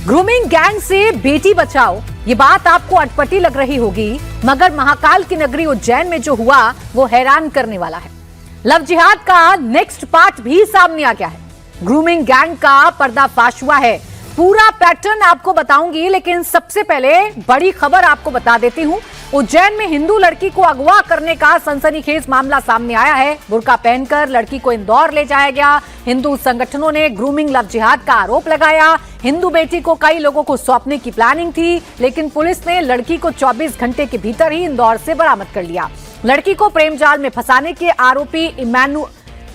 Grooming gang से बेटी बचाओ, ये बात आपको अटपटी लग रही होगी, मगर महाकाल की नगरी उज्जैन में जो हुआ वो हैरान करने वाला है। लव जिहाद का नेक्स्ट पार्ट भी सामने आ गया है। ग्रूमिंग गैंग का पर्दाफाश हुआ है। पूरा पैटर्न आपको बताऊंगी, लेकिन सबसे पहले बड़ी खबर आपको बता देती हूं। उज्जैन में हिंदू लड़की को अगवा करने का सनसनीखेज मामला सामने आया है। बुर्का पहनकर लड़की को इंदौर ले जाया गया। हिंदू संगठनों ने ग्रूमिंग लव जिहाद का आरोप लगाया। हिंदू बेटी को कई लोगों को सौंपने की प्लानिंग थी, लेकिन पुलिस ने लड़की को 24 घंटे के भीतर ही इंदौर से बरामद कर लिया। लड़की को प्रेम जाल में फंसाने के आरोपी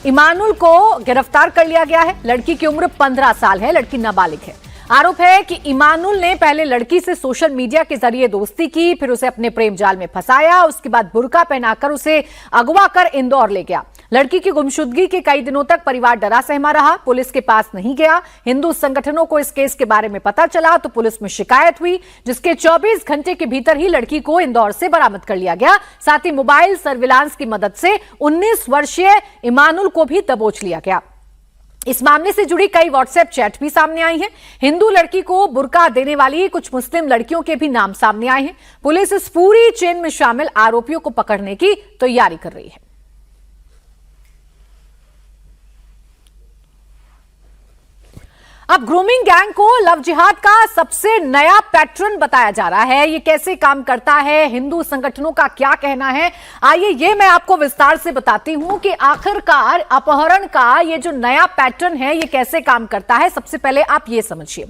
इमानुल को गिरफ्तार कर लिया गया है। लड़की की उम्र 15 साल है, लड़की नाबालिग है। आरोप है कि इमानुल ने पहले लड़की से सोशल मीडिया के जरिए दोस्ती की, फिर उसे अपने प्रेम जाल में फंसाया, उसके बाद बुर्का पहनाकर उसे अगवा कर इंदौर ले गया। लड़की की गुमशुदगी के कई दिनों तक परिवार डरा सहमा रहा, पुलिस के पास नहीं गया। हिंदू संगठनों को इस केस के बारे में पता चला तो पुलिस में शिकायत हुई, जिसके 24 घंटे के भीतर ही लड़की को इंदौर से बरामद कर लिया गया। साथ ही मोबाइल सर्विलांस की मदद से 19 वर्षीय इमानुल को भी दबोच लिया गया। इस मामले से जुड़ी कई व्हाट्सएप चैट भी सामने आई हैं। हिंदू लड़की को बुर्का देने वाली कुछ मुस्लिम लड़कियों के भी नाम सामने आए हैं। पुलिस इस पूरी चेन में शामिल आरोपियों को पकड़ने की तैयारी कर रही है। अब ग्रूमिंग गैंग को लव जिहाद का सबसे नया पैटर्न बताया जा रहा है। ये कैसे काम करता है, हिंदू संगठनों का क्या कहना है, आइए ये मैं आपको विस्तार से बताती हूं कि आखिरकार अपहरण का ये जो नया पैटर्न है ये कैसे काम करता है। सबसे पहले आप ये समझिए,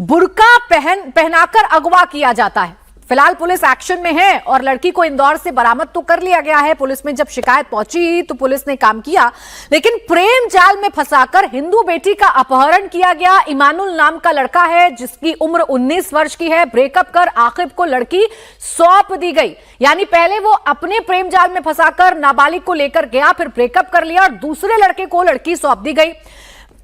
बुर्का पहनाकर अगवा किया जाता है। फिलहाल पुलिस एक्शन में है और लड़की को इंदौर से बरामद तो कर लिया गया है। पुलिस में जब शिकायत पहुंची तो पुलिस ने काम किया, लेकिन प्रेम जाल में फंसाकर हिंदू बेटी का अपहरण किया गया। इमानुल नाम का लड़का है जिसकी उम्र 19 वर्ष की है। ब्रेकअप कर आखिब को लड़की सौंप दी गई, यानी पहले वो अपने प्रेम जाल में फंसाकर नाबालिग को लेकर गया, फिर ब्रेकअप कर लिया और दूसरे लड़के को लड़की सौंप दी गई,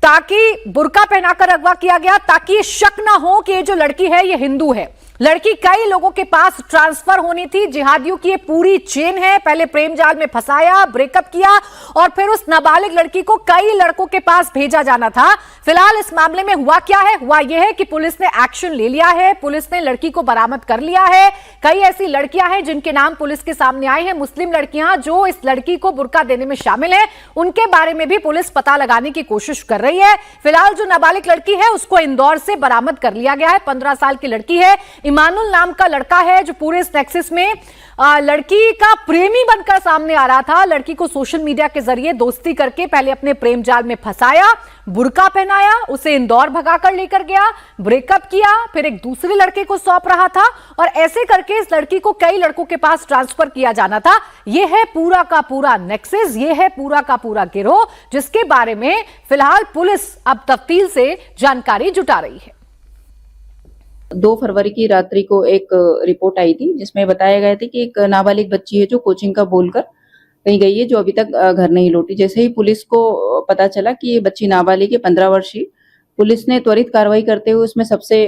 ताकि बुर्का पहनाकर अगवा किया गया, ताकि ये शक ना हो कि ये जो लड़की है ये हिंदू है। लड़की कई लोगों के पास ट्रांसफर होनी थी। जिहादियों की ये पूरी चेन है। पहले प्रेम जाल में फंसाया, ब्रेकअप किया और फिर उस नाबालिग लड़की को कई लड़कों के पास भेजा जाना था। फिलहाल इस मामले में हुआ क्या है? हुआ यह है कि पुलिस ने एक्शन ले लिया है। पुलिस ने लड़की को बरामद कर लिया है। कई ऐसी लड़कियां हैं जिनके नाम पुलिस के सामने आए हैं, मुस्लिम लड़कियां जो इस लड़की को बुर्का देने में शामिल है। उनके बारे में भी पुलिस पता लगाने की कोशिश कर रही है। फिलहाल जो नाबालिग लड़की है उसको इंदौर से बरामद कर लिया गया है। 15 साल की लड़की है। इमानुल नाम का लड़का है जो पूरे इस नेक्सस में लड़की का प्रेमी बनकर सामने आ रहा था। लड़की को सोशल मीडिया के जरिए दोस्ती करके पहले अपने प्रेम जाल में फंसाया, बुर्का पहनाया, उसे इंदौर भगाकर लेकर गया, ब्रेकअप किया, फिर एक दूसरे लड़के को सौंप रहा था और ऐसे करके इस लड़की को कई लड़कों के पास ट्रांसफर किया जाना था। यह है पूरा का पूरा नेक्सस, यह है पूरा का पूरा गिरोह, जिसके बारे में फिलहाल पुलिस अब तफ्तीश से जानकारी जुटा रही है। 2 फरवरी की रात्रि को एक रिपोर्ट आई थी जिसमें बताया गया था कि एक नाबालिग बच्ची है जो कोचिंग का बोलकर कहीं गई है, जो अभी तक घर नहीं लौटी। जैसे ही पुलिस को पता चला कि ये बच्ची नाबालिग है, 15 वर्षीय, पुलिस ने त्वरित कार्रवाई करते हुए उसमें सबसे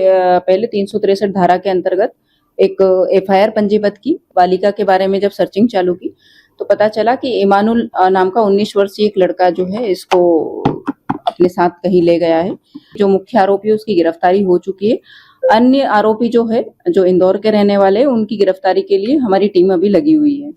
पहले 363 धारा के अंतर्गत एक FIR पंजीबद्ध की। बालिका के बारे में जब सर्चिंग चालू की तो पता चला कि इमानुल नाम का 19 वर्षीय एक लड़का जो है इसको अपने साथ कहीं ले गया है। जो मुख्य आरोपी है उसकी गिरफ्तारी हो चुकी है। अन्य आरोपी जो है, जो इंदौर के रहने वाले हैं, उनकी गिरफ्तारी के लिए हमारी टीम अभी लगी हुई है।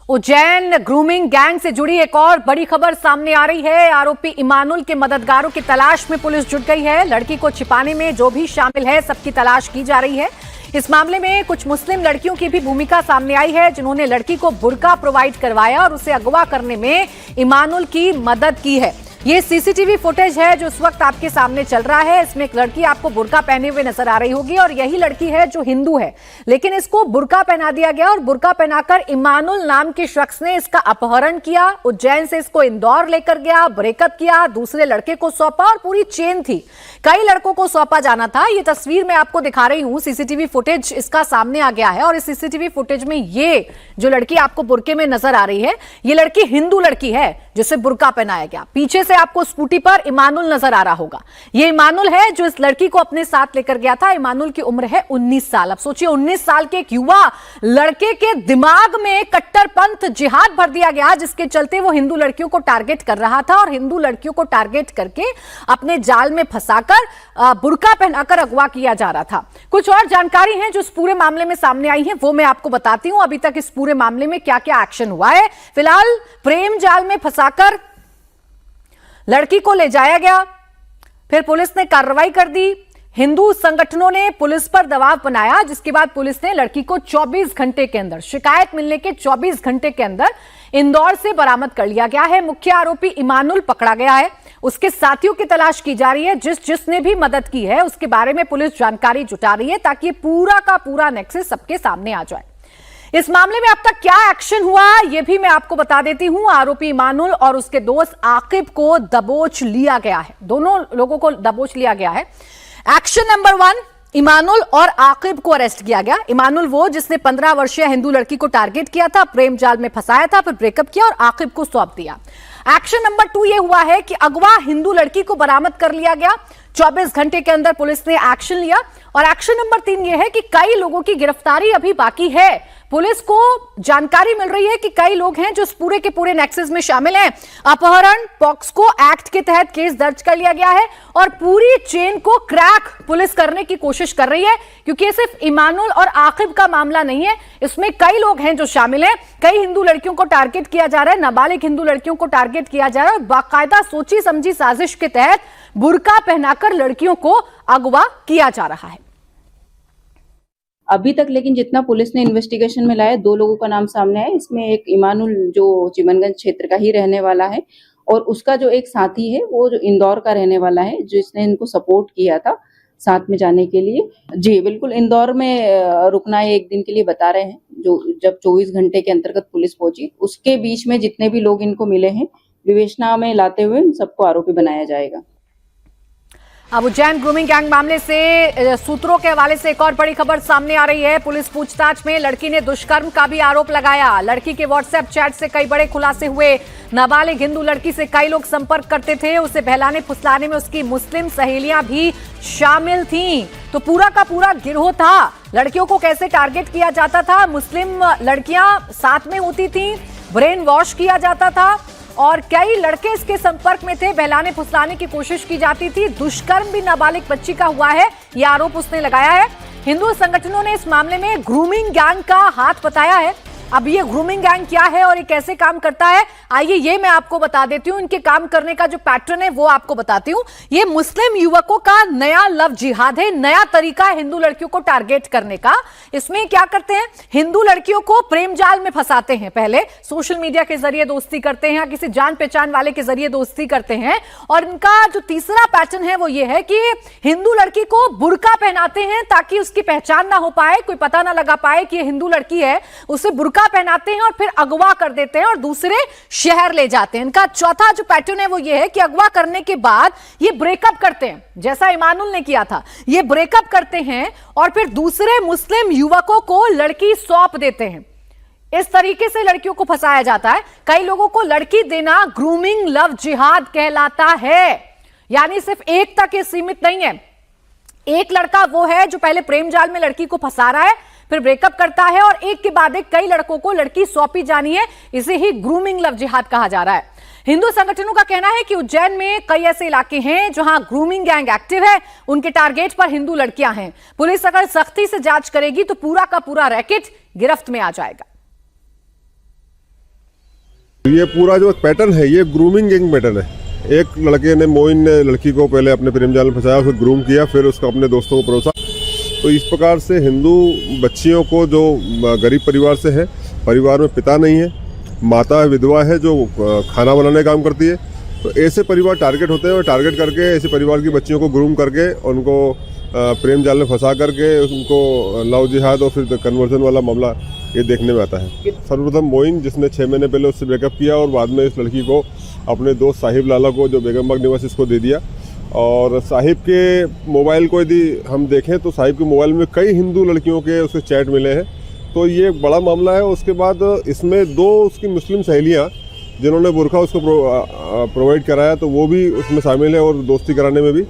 उज्जैन ग्रूमिंग गैंग से जुड़ी एक और बड़ी खबर सामने आ रही है। आरोपी इमानुल के मददगारों की तलाश में पुलिस जुट गई है। लड़की को छिपाने में जो भी शामिल है सबकी तलाश की जा रही है। इस मामले में कुछ मुस्लिम लड़कियों की भी भूमिका सामने आई है, जिन्होंने लड़की को बुर्का प्रोवाइड करवाया और उसे अगवा करने में इमानुल की मदद की है। ये सीसीटीवी फुटेज है जो इस वक्त आपके सामने चल रहा है। इसमें एक लड़की आपको बुर्का पहने हुए नजर आ रही होगी और यही लड़की है जो हिंदू है, लेकिन इसको बुर्का पहना दिया गया और बुर्का पहनाकर इमानुल नाम के शख्स ने इसका अपहरण किया। उज्जैन से इसको इंदौर लेकर गया, ब्रेकअप किया, दूसरे लड़के को सौंपा और पूरी चेन थी। कई लड़कों को सौंपा जाना था। ये तस्वीर मैं आपको दिखा रही हूं, सीसीटीवी फुटेज इसका सामने आ गया है और इस सीसीटीवी फुटेज में ये जो लड़की आपको बुर्के में नजर आ रही है, ये लड़की हिंदू लड़की है। जिसे बुर्का पहनाया गया। पीछे से आपको स्कूटी पर इमानुल नजर आ रहा होगा। ये इमानुल है जो इस लड़की को अपने साथ लेकर गया था। इमानुल की उम्र है 19 साल। अब सोचिए 19 साल के एक युवा लड़के के दिमाग में कट्टरपंथ जिहाद भर दिया गया, जिसके चलते वो हिंदू लड़कियों को टारगेट कर रहा था और हिंदू लड़कियों को टारगेट करके अपने जाल में फंसाकर बुर्का पहनाकर अगवा किया जा रहा था। कुछ और जानकारी है जो इस पूरे मामले में सामने आई है वो मैं आपको बताती हूं। अभी तक इस पूरे मामले में क्या क्या एक्शन हुआ है। फिलहाल प्रेम जाल में फंसाकर लड़की को ले जाया गया, फिर पुलिस ने कार्रवाई कर दी। हिंदू संगठनों ने पुलिस पर दबाव बनाया, जिसके बाद पुलिस ने लड़की को 24 घंटे के अंदर, शिकायत मिलने के 24 घंटे के अंदर इंदौर से बरामद कर लिया गया है। मुख्य आरोपी इमानुल पकड़ा गया है। उसके साथियों की तलाश की जा रही है। जिसने भी मदद की है उसके बारे में पुलिस जानकारी जुटा रही है ताकि पूरा का पूरा नेक्सस सबके सामने आ जाए। इस मामले में अब तक क्या एक्शन हुआ यह भी मैं आपको बता देती हूं। आरोपी इमानुल और उसके दोस्त आकिब को दबोच लिया गया है। दोनों लोगों को दबोच लिया गया है। एक्शन नंबर 1, इमानुल और आकिब को अरेस्ट किया गया। इमानुल वो जिसने 15 वर्षीय हिंदू लड़की को टारगेट किया था, प्रेम जाल में फंसाया था, फिर ब्रेकअप किया और आकिब को सौंप दिया। एक्शन नंबर 2 ये हुआ है कि अगवा हिंदू लड़की को बरामद कर लिया गया। 24 घंटे के अंदर पुलिस ने एक्शन लिया। और एक्शन नंबर 3 ये है कि कई लोगों की गिरफ्तारी अभी बाकी है। पुलिस को जानकारी मिल रही है कि कई लोग हैं जो इस पूरे के पूरे नेक्सस में शामिल हैं। अपहरण पॉक्सको एक्ट के तहत केस दर्ज कर लिया गया है और पूरी चेन को क्रैक पुलिस करने की कोशिश कर रही है, क्योंकि ये सिर्फ इमानुल और आकिब का मामला नहीं है। इसमें कई लोग हैं जो शामिल हैं। कई हिंदू लड़कियों को टारगेट किया जा रहा है, नाबालिग हिंदू लड़कियों को टारगेट किया जा रहा है और बाकायदा सोची समझी साजिश के तहत बुर्का पहनाकर लड़कियों को अगवा किया जा रहा है। अभी तक लेकिन जितना पुलिस ने इन्वेस्टिगेशन में लाया, 2 लोगों का नाम सामने आया। इसमें एक इमानुल जो चिमनगंज क्षेत्र का ही रहने वाला है और उसका जो एक साथी है वो जो इंदौर का रहने वाला है, जिसने इनको सपोर्ट किया था साथ में जाने के लिए। जी बिल्कुल, इंदौर में रुकना है 1 दिन के लिए बता रहे हैं। जो जब 24 घंटे के अंतर्गत पुलिस पहुंची, उसके बीच में जितने भी लोग इनको मिले हैं विवेचना में लाते हुए इन सबको आरोपी बनाया जाएगा। अब उज्जैन ग्रूमिंग गैंग मामले से सूत्रों के हवाले से एक और बड़ी खबर सामने आ रही है। पुलिस पूछताछ में लड़की ने दुष्कर्म का भी आरोप लगाया। लड़की के व्हाट्सएप चैट से कई बड़े खुलासे हुए। नाबालिग हिंदू लड़की से कई लोग संपर्क करते थे। उसे बहलाने फुसलाने में उसकी मुस्लिम सहेलियां भी शामिल थीं। तो पूरा का पूरा गिरोह था। लड़कियों को कैसे टारगेट किया जाता था, मुस्लिम लड़कियां साथ में होती थी, ब्रेन वॉश किया जाता था और कई लड़के इसके संपर्क में थे। बहलाने फुसलाने की कोशिश की जाती थी। दुष्कर्म भी नाबालिग बच्ची का हुआ है, यह आरोप उसने लगाया है। हिंदू संगठनों ने इस मामले में ग्रूमिंग गैंग का हाथ बताया है। अब ये ग्रूमिंग गैंग क्या है और ये कैसे काम करता है, आइए ये मैं आपको बता देती हूं। इनके काम करने का जो पैटर्न है वो आपको बताती हूं। ये मुस्लिम युवकों का नया लव जिहाद है, नया तरीका है हिंदू लड़कियों को टारगेट करने का। इसमें क्या करते हैं, हिंदू लड़कियों को प्रेम जाल में फंसाते हैं। पहले सोशल मीडिया के जरिए दोस्ती करते हैं या किसी जान पहचान वाले के जरिए दोस्ती करते हैं। और इनका जो तीसरा पैटर्न है वो ये है कि हिंदू लड़की को बुर्का पहनाते हैं ताकि उसकी पहचान ना हो पाए, कोई पता ना लगा पाए कि ये हिंदू लड़की है। उसे बुर्का पहनाते हैं और फिर अगवा कर देते हैं और दूसरे शहर ले जाते हैं। इनका चौथा जो पैटर्न है वो ये है कि अगवा करने के बाद ये ब्रेकअप करते हैं, जैसा इमानुल ने किया था। ये ब्रेकअप करते हैं और फिर दूसरे मुस्लिम युवकों को लड़की सौंप देते हैं। इस तरीके से लड़कियों को फंसाया जाता है। कई लोगों को लड़की देना ग्रूमिंग लव जिहाद कहलाता है। यानी सिर्फ एक तक ये सीमित नहीं है। एक लड़का वो है जो पहले प्रेम जाल में लड़की को फंसा रहा है, फिर ब्रेकअप करता है और एक के बाद एक कई लड़कों को लड़की सौंपी जानी है। इसे ही ग्रूमिंग लव जिहाद कहा जा रहा है। हिंदू संगठनों का कहना है कि उज्जैन में कई ऐसे इलाके हैं जहां ग्रूमिंग गैंग एक्टिव है। उनके टारगेट पर हिंदू लड़कियां हैं। पुलिस अगर सख्ती से जांच करेगी तो पूरा का पूरा रैकेट गिरफ्त में आ जाएगा। ये पूरा जो पैटर्न है ये ग्रूमिंग गैंग पैटर्न है। एक लड़के ने, मोइन ने लड़की को पहले अपने प्रेम जाल में फंसाया, उसे ग्रूम किया, फिर उसको अपने दोस्तों को परोसा। तो इस प्रकार से हिंदू बच्चियों को, जो गरीब परिवार से है, परिवार में पिता नहीं है, माता विधवा है जो खाना बनाने का काम करती है, तो ऐसे परिवार टारगेट होते हैं और टारगेट करके ऐसे परिवार की बच्चियों को ग्रूम करके उनको प्रेम जाल में फंसा करके उनको लव जिहाद और फिर कन्वर्जन वाला मामला ये देखने में आता है। सर्वप्रथम मोइन, जिसने 6 महीने पहले उससे ब्रेकअप किया और बाद में इस लड़की को अपने दोस्त साहिब लाला को, जो बेगमबाग निवासी, इसको दे दिया। और साहिब के मोबाइल को यदि हम देखें तो साहिब के मोबाइल में कई हिंदू लड़कियों के उसके चैट मिले हैं, तो ये एक बड़ा मामला है। उसके बाद इसमें 2 उसकी मुस्लिम सहेलियां जिन्होंने बुरखा उसको प्रोवाइड कराया तो वो भी उसमें शामिल है और दोस्ती कराने में भी